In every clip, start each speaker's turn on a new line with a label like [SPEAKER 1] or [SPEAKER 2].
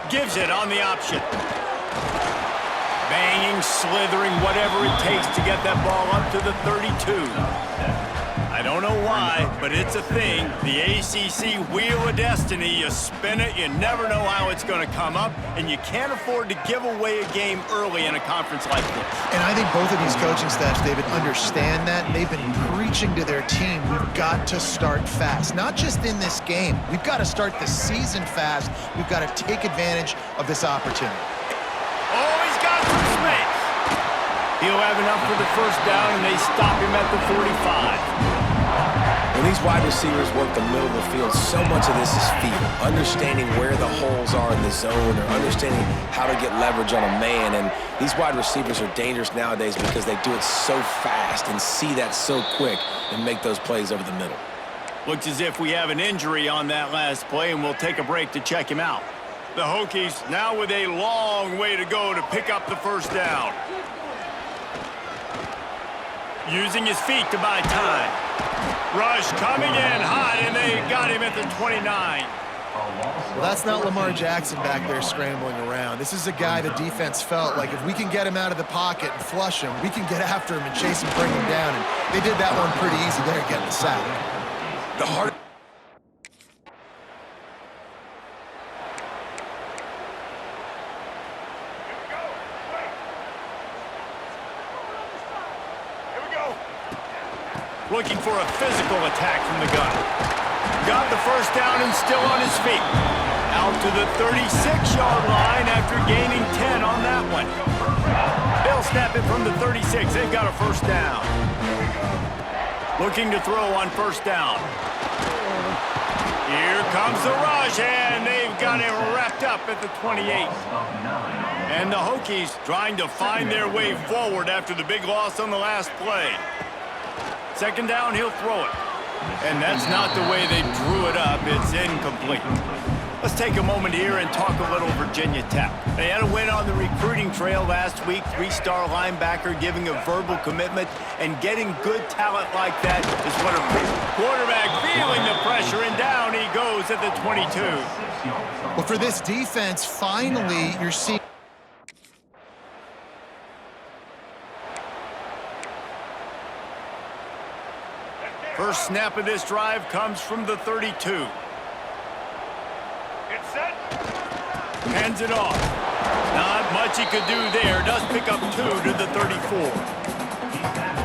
[SPEAKER 1] Gives it on the option. Banging, slithering, whatever it takes to get that ball up to the 32. I don't know why, but it's a thing. The ACC Wheel of Destiny, you spin it, you never know how it's going to come up, and you can't afford to give away a game early in a conference like this.
[SPEAKER 2] And I think both of these coaching staffs, David, understand that. They've been preaching to their team, we've got to start fast. Not just in this game. We've got to start the season fast. We've got to take advantage of this opportunity.
[SPEAKER 1] Oh, he's got some space. He'll have enough for the first down, and they stop him at the 45.
[SPEAKER 3] When these wide receivers work the middle of the field, so much of this is feel. Understanding where the holes are in the zone or understanding how to get leverage on a man. And these wide receivers are dangerous nowadays because they do it so fast and see that so quick and make those plays over the middle.
[SPEAKER 1] Looks as if we have an injury on that last play, and we'll take a break to check him out. The Hokies now with a long way to go to pick up the first down. Using his feet to buy time. Rush coming in hot, and they got him at the 29.
[SPEAKER 2] Well, that's not Lamar Jackson back there scrambling around. This is a guy the defense felt like if we can get him out of the pocket and flush him, we can get after him and chase him, bring him down. And they did that one pretty easy there, getting the sack.
[SPEAKER 3] The hard.
[SPEAKER 1] Looking for a physical attack from the gun. Got the first down and still on his feet. Out to the 36-yard line after gaining 10 on that one. They'll snap it from the 36. They've got a first down. Looking to throw on first down. Here comes the rush, and they've got it wrapped up at the 28. And the Hokies trying to find their way forward after the big loss on the last play. Second down, he'll throw it. And that's not the way they drew it up. It's incomplete. Let's take a moment here and talk a little Virginia Tech. They had a win on the recruiting trail last week. Three-star linebacker giving a verbal commitment, and getting good talent like that is what a quarterback feeling the pressure, and down he goes at the 22.
[SPEAKER 2] Well, for this defense, finally, you're seeing
[SPEAKER 1] First snap of this drive comes from the 32. It's set. Hands it off. Not much he could do there. Does pick up 2 to the 34.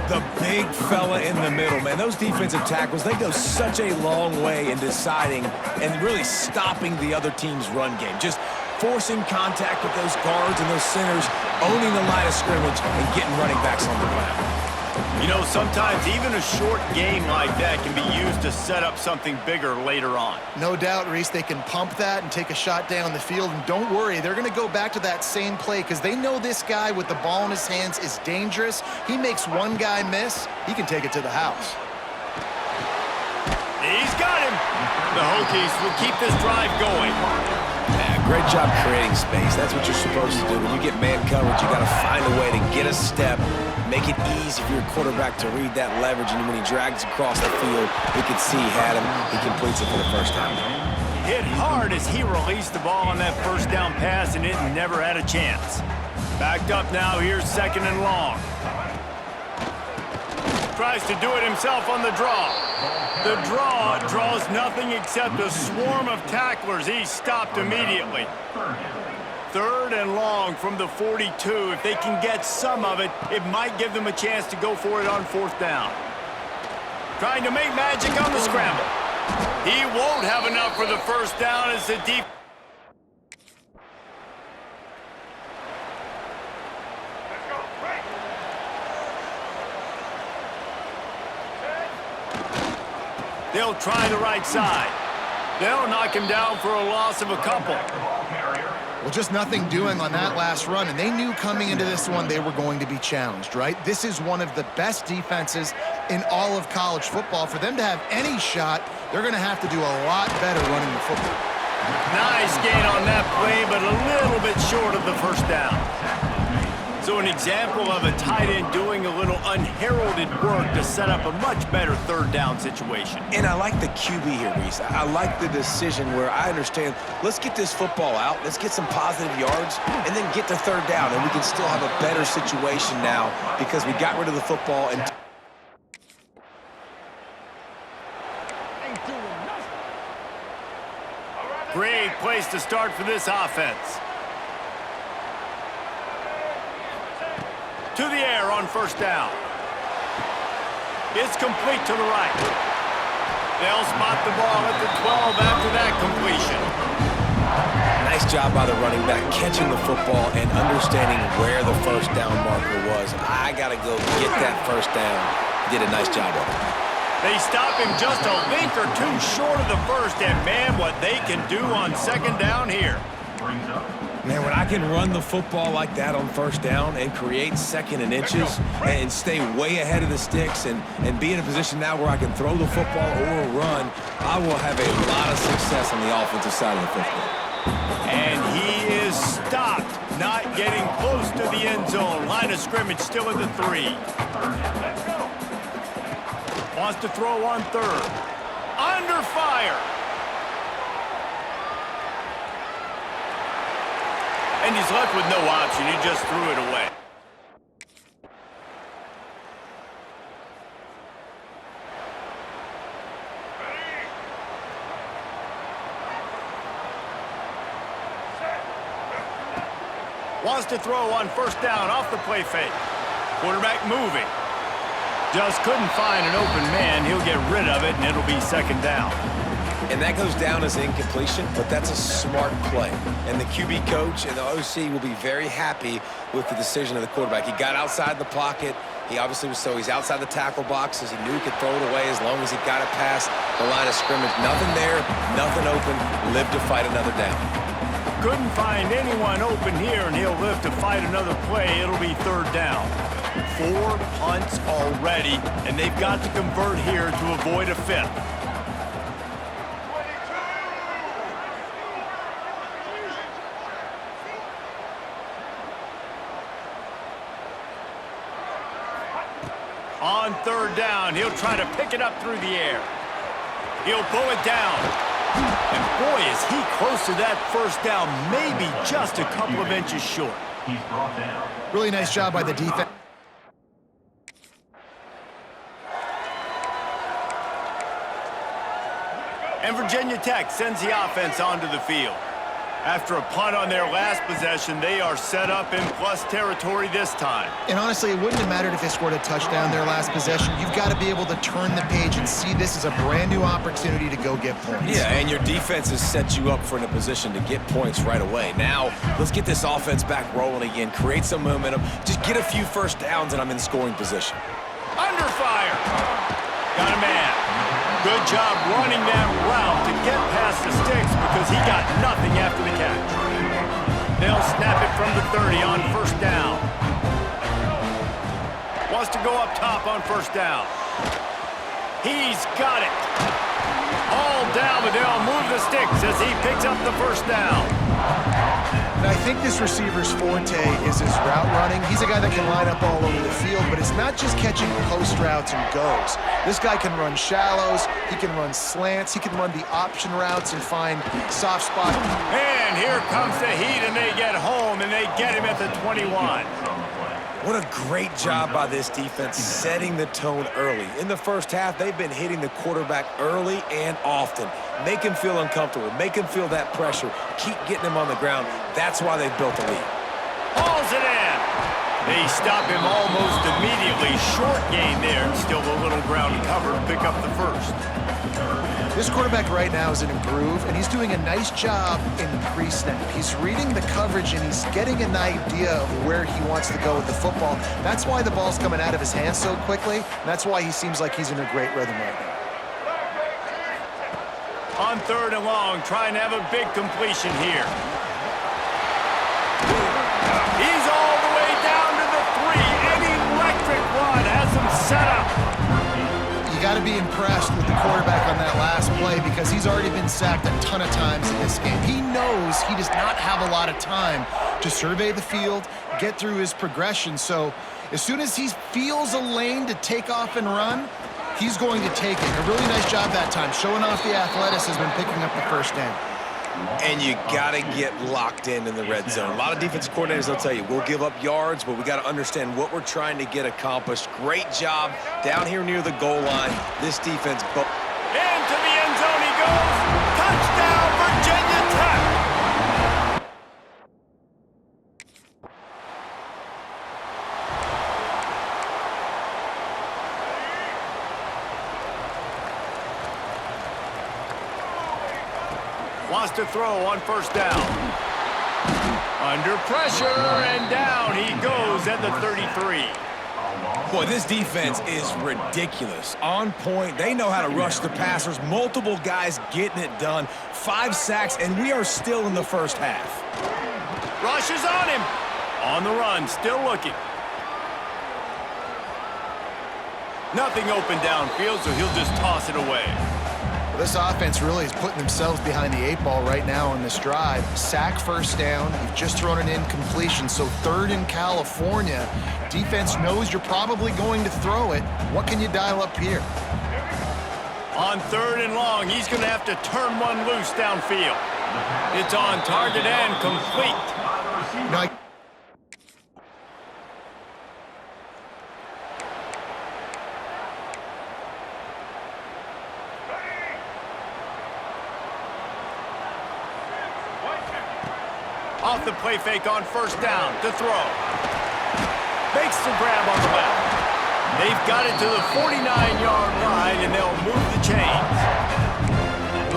[SPEAKER 3] The big fella in the middle, man. Those defensive tackles, they go such a long way in deciding and really stopping the other team's run game. Just forcing contact with those guards and those centers, owning the line of scrimmage, and getting running backs on the ground.
[SPEAKER 1] You know, sometimes even a short game like that can be used to set up something bigger later on.
[SPEAKER 2] No doubt, Reese, they can pump that and take a shot down the field. And don't worry, they're going to go back to that same play because they know this guy with the ball in his hands is dangerous. He makes one guy miss, he can take it to the house.
[SPEAKER 1] He's got him. The Hokies will keep this drive going.
[SPEAKER 3] Yeah, great job creating space. That's what you're supposed to do. When you get man coverage, you got to find a way to get a step, make it easy for your quarterback to read that leverage, and when he drags across the field, he can see he had him. He completes it for the first down.
[SPEAKER 1] Hit hard as he released the ball on that first down pass, and it never had a chance. Backed up now, here's second and long. Tries to do it himself on the draw. The draw draws nothing except a swarm of tacklers. He's stopped immediately. Third and long from the 42. If they can get some of it, it might give them a chance to go for it on fourth down. Trying to make magic on the scramble. He won't have enough for the first down as the deep. They'll try the right side. They'll knock him down for a loss of a couple.
[SPEAKER 2] Well, just nothing doing on that last run, and they knew coming into this one they were going to be challenged, right? This is one of the best defenses in all of college football. For them to have any shot, they're going to have to do a lot better running the football.
[SPEAKER 1] Nice gain on that play, but a little bit short of the first down. So an example of a tight end doing a little unheralded work to set up a much better third down situation.
[SPEAKER 3] And I like the QB here, Reese. I like the decision where I understand, let's get this football out, let's get some positive yards, and then get to third down, and we can still have a better situation now because we got rid of the football and
[SPEAKER 1] great place to start for this offense. To the air on first down. It's complete to the right. They'll spot the ball at the 12 after that completion.
[SPEAKER 3] nice job by the running back catching the football and understanding where the first down marker was. I got to go get that first down. He did a nice job of it.
[SPEAKER 1] They stop him just a link or two short of the first, and man, what they can do on second down here.
[SPEAKER 3] Man, when I can run the football like that on first down and create second and inches and stay way ahead of the sticks and be in a position now where I can throw the football or run, I will have a lot of success on the offensive side of the football.
[SPEAKER 1] And he is stopped, not getting close to the end zone. Line of scrimmage still at the 3. Wants to throw on third. Under fire. And he's left with no option. He just threw it away. Wants to throw on first down off the play fake. Quarterback moving. Just couldn't find an open man. He'll get rid of it, and it'll be second down.
[SPEAKER 3] And that goes down as incompletion, but that's a smart play. And the QB coach and the OC will be very happy with the decision of the quarterback. He got outside the pocket. He obviously was he's outside the tackle boxes. He knew he could throw it away as long as he got it past the line of scrimmage. Nothing there, nothing open. Live to fight another down.
[SPEAKER 1] Couldn't find anyone open here, and he'll live to fight another play. It'll be third down. 4 punts already, and they've got to convert here to avoid a fifth. On third down, he'll try to pick it up through the air. He'll pull it down. And boy, is he close to that first down, maybe just a couple of inches short.
[SPEAKER 4] He's brought down.
[SPEAKER 2] Really nice job by the defense.
[SPEAKER 1] And Virginia Tech sends the offense onto the field. After a punt on their last possession, they are set up in plus territory this time.
[SPEAKER 2] And honestly, it wouldn't have mattered if they scored a touchdown their last possession. You've got to be able to turn the page and see this as a brand new opportunity to go get points.
[SPEAKER 3] Yeah, and your defense has set you up for in a position to get points right away. Now, let's get this offense back rolling again, create some momentum, just get a few first downs, and I'm in scoring position.
[SPEAKER 1] Under fire. Got a man. Good job running that route to get past the sticks because he got nothing after the catch. They'll snap it from the 30 on first down. Wants to go up top on first down. He's got it. All down, but they'll move the sticks as he picks up the first down.
[SPEAKER 2] And I think this receiver's forte is his route running. He's a guy that can line up all over the field, but it's not just catching post routes and goes. This guy can run shallows, he can run slants, he can run the option routes and find soft spots.
[SPEAKER 1] And here comes the heat, and they get home, and they get him at the 21.
[SPEAKER 3] What a great job by this defense setting the tone early. In the first half, they've been hitting the quarterback early and often. Make him feel uncomfortable. Make him feel that pressure. Keep getting him on the ground. That's why they've built a lead.
[SPEAKER 1] Hauls it in. They stop him almost immediately. Short gain there, and still a little ground cover to pick up the first.
[SPEAKER 2] This quarterback right now is in a groove, and he's doing a nice job in pre-snap. He's reading the coverage, and he's getting an idea of where he wants to go with the football. That's why the ball's coming out of his hands so quickly, and that's why he seems like he's in a great rhythm right now.
[SPEAKER 1] On third and long, trying to have a big completion here. He's all the way down to the 3. An electric run has him set up.
[SPEAKER 2] You got got to be impressed with the quarterback on that last play because he's already been sacked a ton of times in this game. He knows he does not have a lot of time to survey the field, get through his progression. So as soon as he feels a lane to take off and run, he's going to take it. A really nice job that time, showing off the athleticism and picking up the first down.
[SPEAKER 3] And you got to get locked in the red zone. A lot of defensive coordinators, they'll tell you, we'll give up yards, but we got to understand what we're trying to get accomplished. Great job down here near the goal line. This defense.
[SPEAKER 1] Into the end zone he goes. Touchdown, Virginia Tech. Wants to throw on first down. Under pressure, and down he goes at the 33.
[SPEAKER 3] Boy, this defense is ridiculous. On point. They know how to rush the passers. Multiple guys getting it done. 5 sacks, and we are still in the first half.
[SPEAKER 1] Rush is on him. On the run, still looking. Nothing open downfield, so he'll just toss it away.
[SPEAKER 2] This offense really is putting themselves behind the 8 ball right now on this drive. Sack first down. You've just thrown an incompletion, so 3rd in California. Defense knows you're probably going to throw it. What can you dial up here?
[SPEAKER 1] On 3rd and long, he's going to have to turn one loose downfield. It's on target and complete.
[SPEAKER 2] Now,
[SPEAKER 1] off the play fake on first down to throw. Makes the grab on the left. They've got it to the 49-yard line, and they'll move the chains.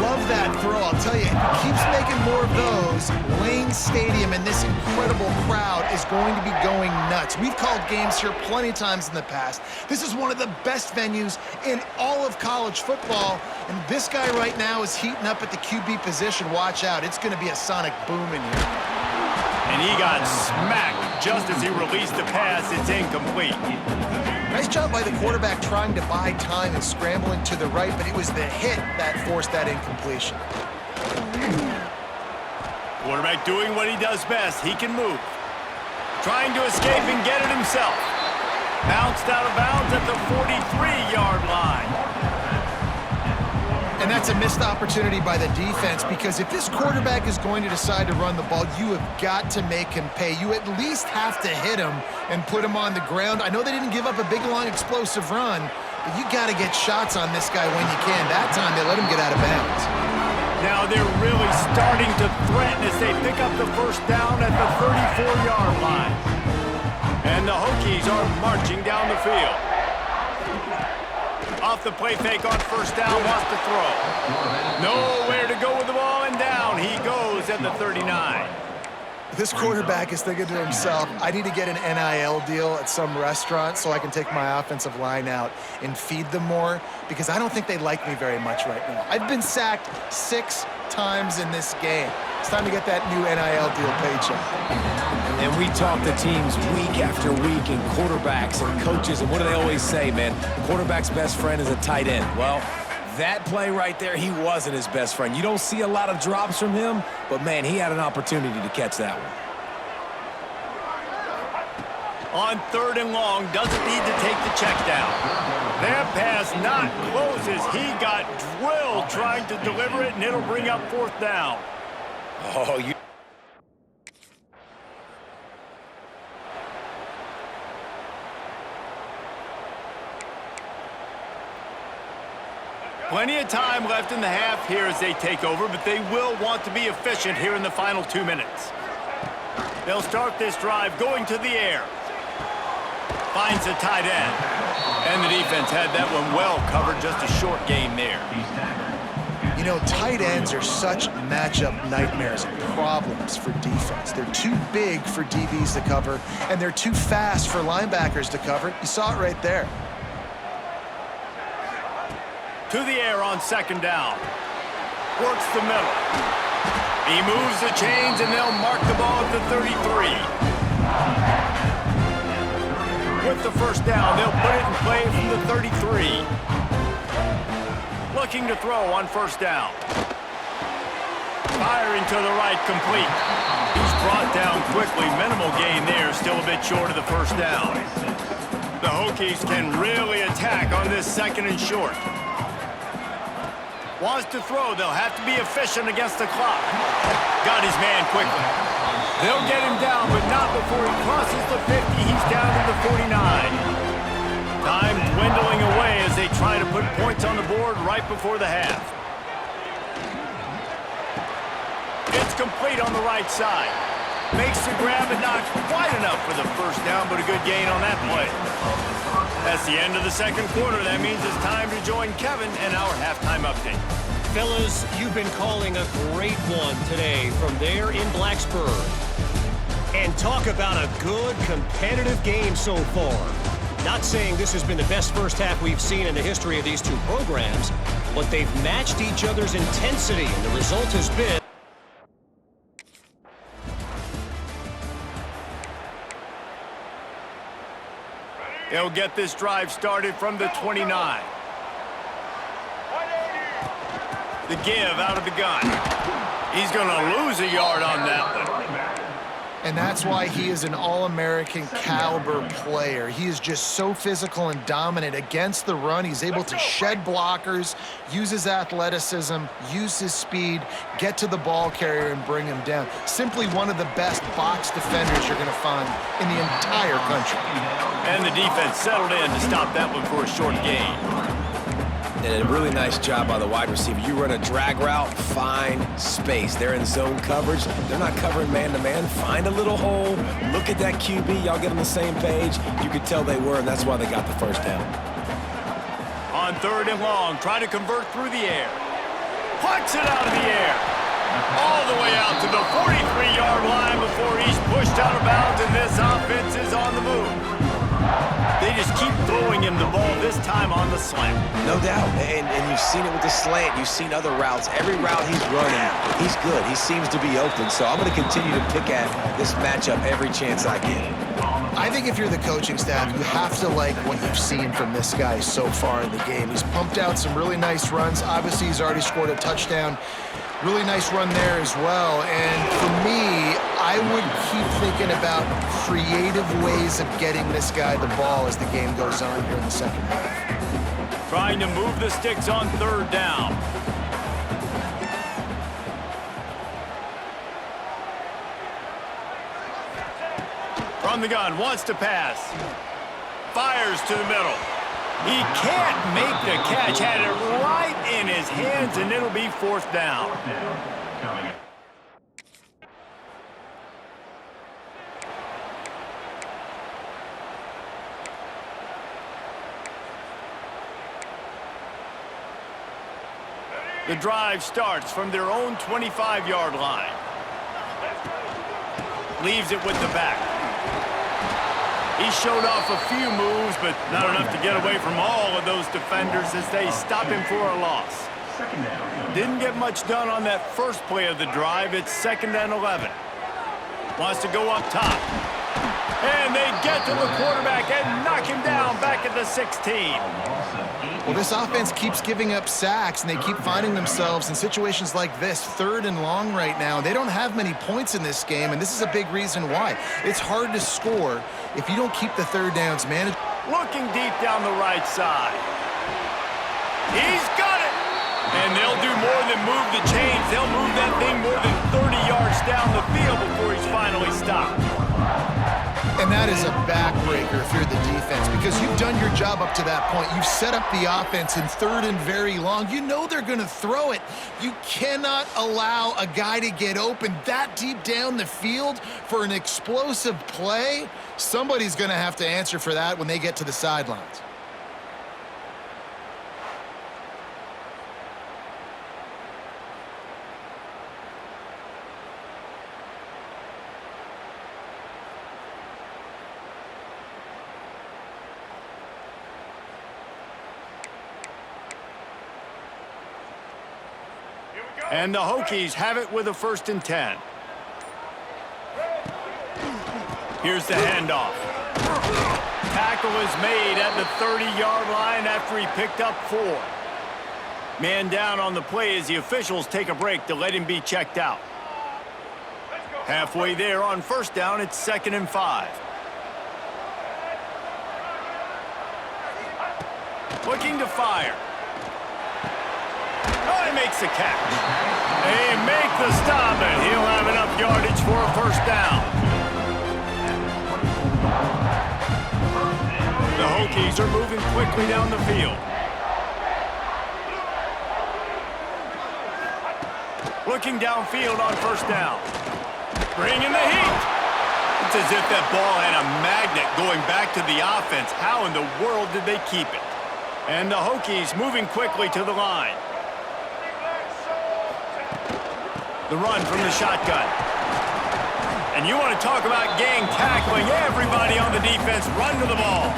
[SPEAKER 2] love that throw. I'll tell you, if he keeps making more of those, Lane Stadium and this incredible crowd is going to be going nuts. We've called games here plenty of times in the past. This is one of the best venues in all of college football, and this guy right now is heating up at the QB position. Watch out. It's going to be a sonic boom in here.
[SPEAKER 1] And he got smacked just as he released the pass. It's incomplete.
[SPEAKER 2] Nice job by the quarterback trying to buy time and scrambling to the right, but it was the hit that forced that incompletion.
[SPEAKER 1] Quarterback doing what he does best. He can move. Trying to escape and get it himself. Bounced out of bounds at the 43-yard line.
[SPEAKER 2] And that's a missed opportunity by the defense, because if this quarterback is going to decide to run the ball, you have got to make him pay. You at least have to hit him and put him on the ground. I know they didn't give up a big, long, explosive run, but you got to get shots on this guy when you can. That time, they let him get out of bounds.
[SPEAKER 1] Now they're really starting to threaten as they pick up the first down at the 34-yard line. And the Hokies are marching down the field. Off the play fake on first down, wants to throw. Nowhere to go with the ball, and down he goes at the 39.
[SPEAKER 2] This quarterback is thinking to himself, I need to get an NIL deal at some restaurant so I can take my offensive line out and feed them more, because I don't think they like me very much right now. I've been sacked 6 times in this game. It's time to get that new NIL deal paycheck.
[SPEAKER 3] And we talk to teams week after week, and quarterbacks and coaches, and what do they always say, man? Quarterback's best friend is a tight end. Well, that play right there, he wasn't his best friend. You don't see a lot of drops from him, but, man, he had an opportunity to catch that one.
[SPEAKER 1] On third and long, doesn't need to take the check down. That pass not closes. He got drilled trying to deliver it, and it'll bring up fourth down.
[SPEAKER 3] Oh, you...
[SPEAKER 1] Plenty of time left in the half here as they take over, but they will want to be efficient here in the final 2 minutes. They'll start this drive going to the air. Finds a tight end. And the defense had that one well covered, just a short gain there.
[SPEAKER 2] You know, tight ends are such matchup nightmares and problems for defense. They're too big for DBs to cover, and they're too fast for linebackers to cover. You saw it right there.
[SPEAKER 1] To the air on second down. Works the middle. He moves the chains, and they'll mark the ball at the 33. With the first down, they'll put it in play from the 33. looking to throw on first down. Firing to the right, complete. He's brought down quickly. Minimal gain there, still a bit short of the first down. The Hokies can really attack on this second and short. Wants to throw. They'll have to be efficient against the clock. Got his man quickly. They'll get him down, but not before he crosses the 50. He's down to the 49. Time dwindling away as they try to put points on the board right before the half. It's complete on the right side. Makes the grab and not quite enough for the first down, but a good gain on that play. That's the end of the second quarter. That means it's time to join Kevin and our halftime update.
[SPEAKER 4] Fellas, you've been calling a great one today from there in Blacksburg. And talk about a good, competitive game so far. Not saying this has been the best first half we've seen in the history of these two programs, but they've matched each other's intensity, and the result has been...
[SPEAKER 1] They'll get this drive started from the 29. The give out of the gun. He's going to lose a yard on that one.
[SPEAKER 2] And that's why he is an All-American caliber player. He is just so physical and dominant against the run. He's able to shed blockers, use his athleticism, use his speed, get to the ball carrier and bring him down. Simply one of the best box defenders you're going to find in the entire country.
[SPEAKER 1] And the defense settled in to stop that one for a short gain.
[SPEAKER 3] And a really nice job by the wide receiver. You run a drag route, find space. They're in zone coverage. They're not covering man-to-man. Find a little hole. Look at that QB. Y'all get on the same page. You could tell they were, and that's why they got the first down.
[SPEAKER 1] On third and long, try to convert through the air. Plucks it out of the air. All the way out to the 43-yard line before he's pushed out of bounds, and this offense is on the move. They just keep throwing him the ball, this time on the slant.
[SPEAKER 3] No doubt, and you've seen it with the slant. You've seen other routes. Every route he's running, he's good. He seems to be open, so I'm going to continue to pick at this matchup every chance I get.
[SPEAKER 2] I think if you're the coaching staff, you have to like what you've seen from this guy so far in the game. He's pumped out some really nice runs. Obviously, he's already scored a touchdown. Really nice run there as well. And for me, I would keep thinking about creative ways of getting this guy the ball as the game goes on here in the second half.
[SPEAKER 1] Trying to move the sticks on third down. From the gun, wants to pass. Fires to the middle. He can't make the catch. Had it right in his hands, and it'll be fourth down. The drive starts from their own 25-yard line. Leaves it with the back. He showed off a few moves, but not enough to get away from all of those defenders as they stop him for a loss. Didn't get much done on that first play of the drive. It's 2nd and 11. Wants to go up top. And they get to the quarterback and knock him down back at the 16.
[SPEAKER 2] Well, this offense keeps giving up sacks, and they keep finding themselves in situations like this, 3rd and long right now. They don't have many points in this game, and this is a big reason why. It's hard to score if you don't keep the third downs managed.
[SPEAKER 1] Looking deep down the right side. He's got it! And they'll do more than move the chains. They'll move that thing more than 30 yards down the field before he's finally stopped.
[SPEAKER 2] And that is a backbreaker if you're the defense, because you've done your job up to that point. You've set up the offense in 3rd and very long. You know they're going to throw it. You cannot allow a guy to get open that deep down the field for an explosive play. Somebody's going to have to answer for that when they get to the sidelines.
[SPEAKER 1] And the Hokies have it with a 1st and 10. Here's the handoff. Tackle is made at the 30-yard line after he picked up 4. Man down on the play as the officials take a break to let him be checked out. Halfway there on first down, it's 2nd and 5. Looking to fire. Oh, he makes the catch. They make the stop, and he'll have enough yardage for a first down. The Hokies are moving quickly down the field. Looking downfield on first down. Bringing the heat. It's as if that ball had a magnet going back to the offense. How in the world did they keep it? And the Hokies moving quickly to the line. The run from the shotgun. And you want to talk about gang tackling. Everybody on the defense run to the ball.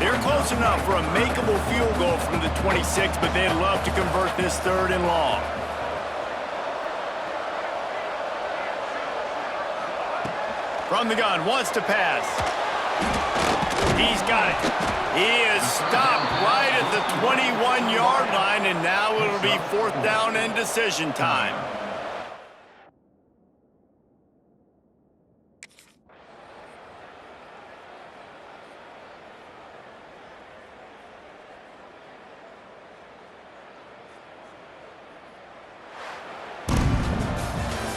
[SPEAKER 1] They're close enough for a makeable field goal from the 26, but they'd love to convert this 3rd and long. From the gun, wants to pass. He's got it. He is stopped right at the 21-yard line, and now it'll be 4th down and decision time.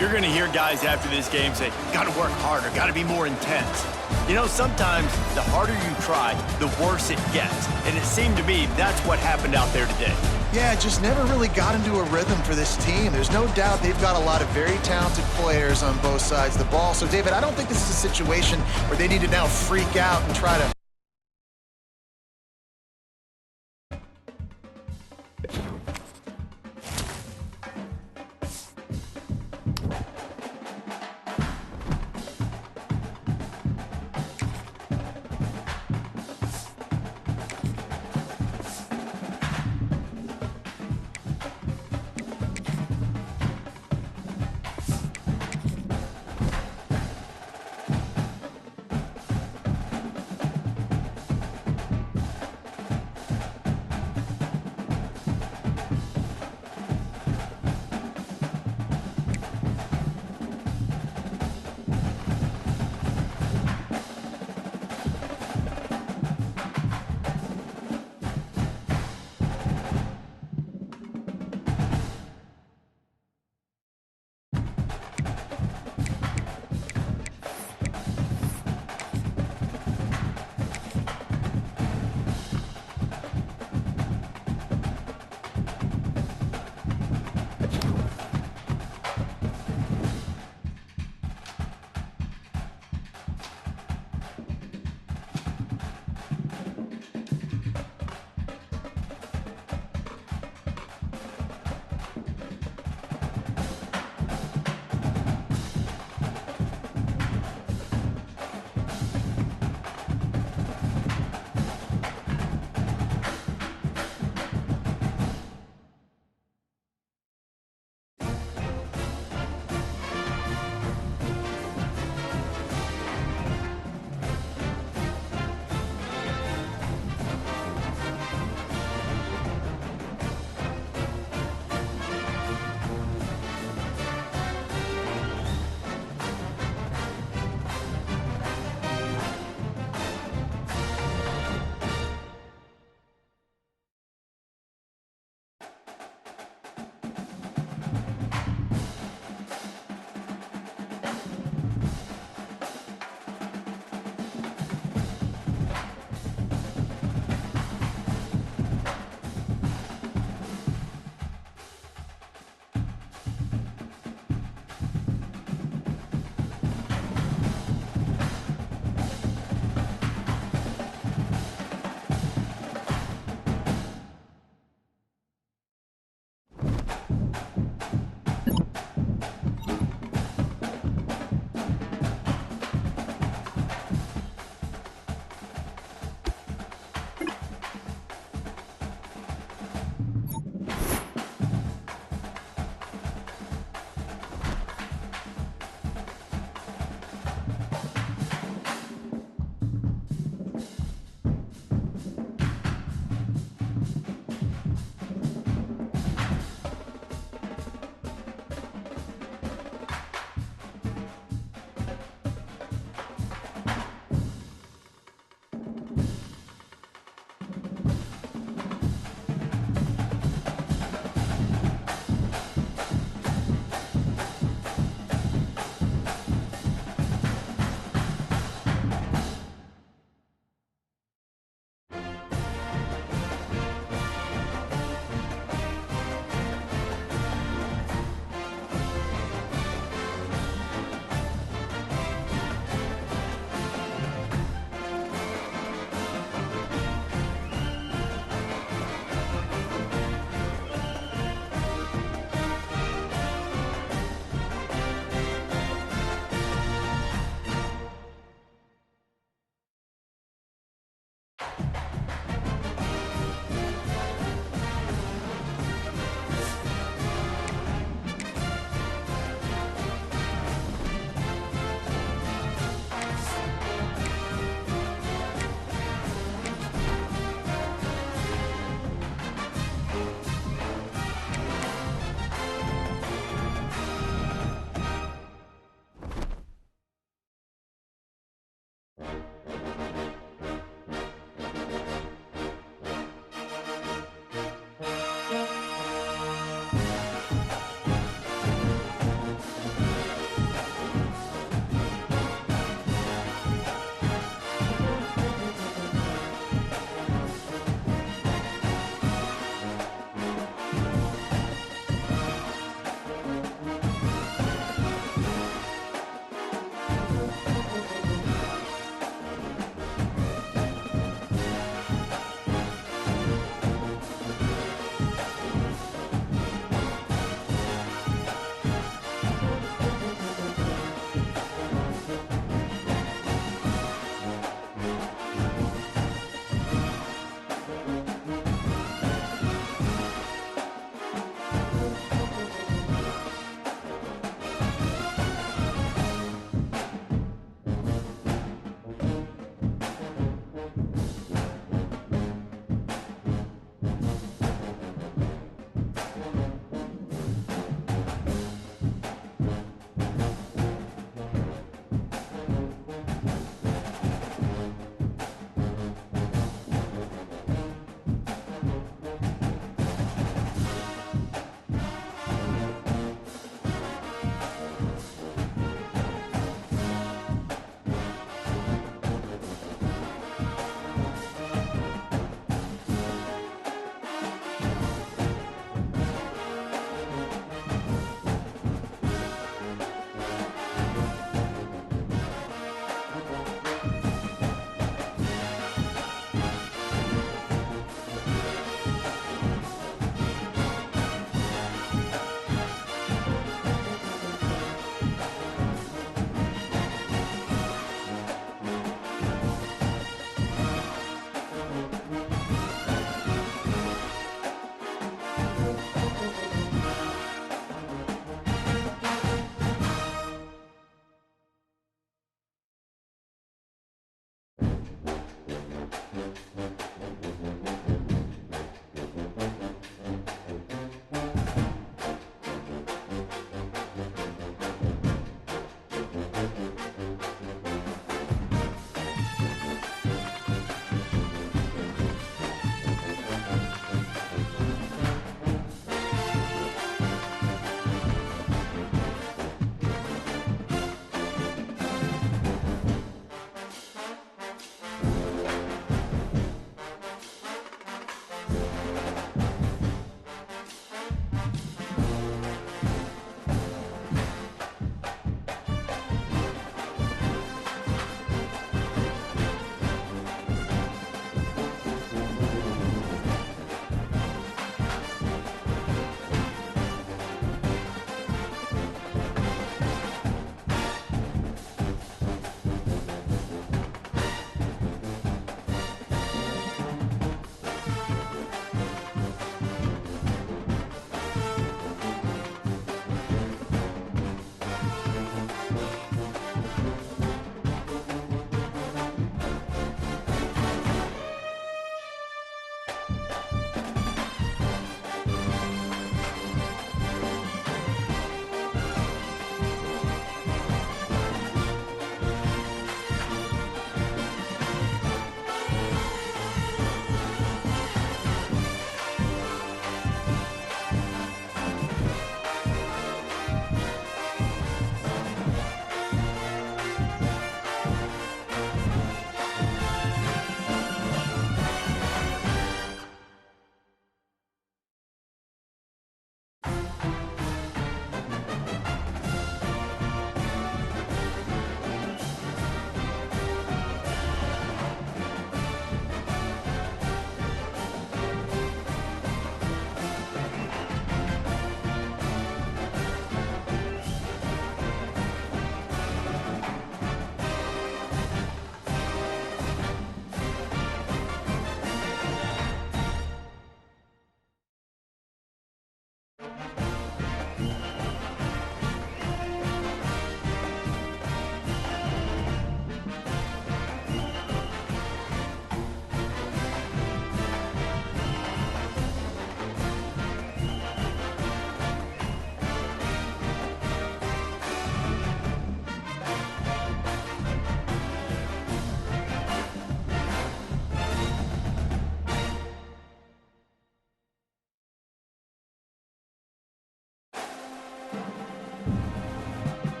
[SPEAKER 1] You're going to hear guys after this game say, got to work harder, got to be more intense. You know, sometimes the harder you try, the worse it gets. And it seemed to me that's what happened out there today.
[SPEAKER 2] Yeah, it just never really got into a rhythm for this team. There's no doubt they've got a lot of very talented players on both sides of the ball. So, David, I don't think this is a situation where they need to now freak out and try to...